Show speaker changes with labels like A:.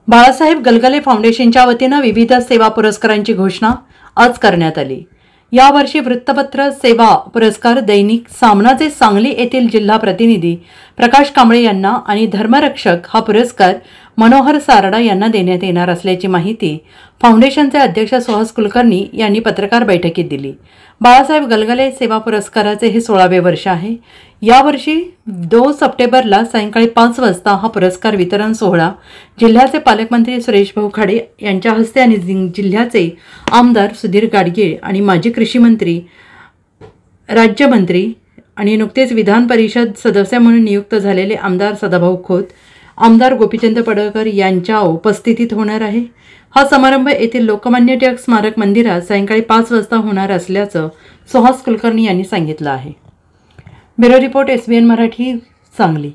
A: बाळासाहेब गलगले फाउंडेशनच्या वतीनं विविध सेवा पुरस्कारांची घोषणा आज करण्यात आली। यावर्षी वृत्तपत्र सेवा पुरस्कार दैनिक सामनाचे सांगली येथील जिल्हा प्रतिनिधी प्रकाश कांबळे यांना आणि धर्मरक्षक हा पुरस्कार मनोहर सारडा यांना देण्यात येणार असल्याची माहिती फाउंडेशनचे अध्यक्ष सुहास कुलकर्णी यांनी पत्रकार बैठकीत दिली। बाळासाहेब गलगले सेवा पुरस्काराचे हे 16वे वर्ष आहे। यावर्षी 2 सप्टेंबरला सायंकाळी 5 वाजता हा पुरस्कार वितरण सोहळा जिल्ह्याचे पालकमंत्री सुरेश भाऊ खाडे यांच्या हस्ते आणि जिल्ह्याचे आमदार सुधीर गाडगीळ आणि माजी कृषी मंत्री राज्यमंत्री आणि नुकतेच विधान परिषद सदस्य म्हणून नियुक्त झालेले आमदार सदाभाऊ खोत, आमदार गोपीचंद पडळकर यांच्या उपस्थितीत होणार आहे। हा समारंभ येथील लोकमान्य टिळक स्मारक मंदिरात सायंकाळी 5 वाजता होणार असल्याचं सुहास कुलकर्णी यांनी सांगितलं आहे। Bureau report SBN Marathi, Sangli.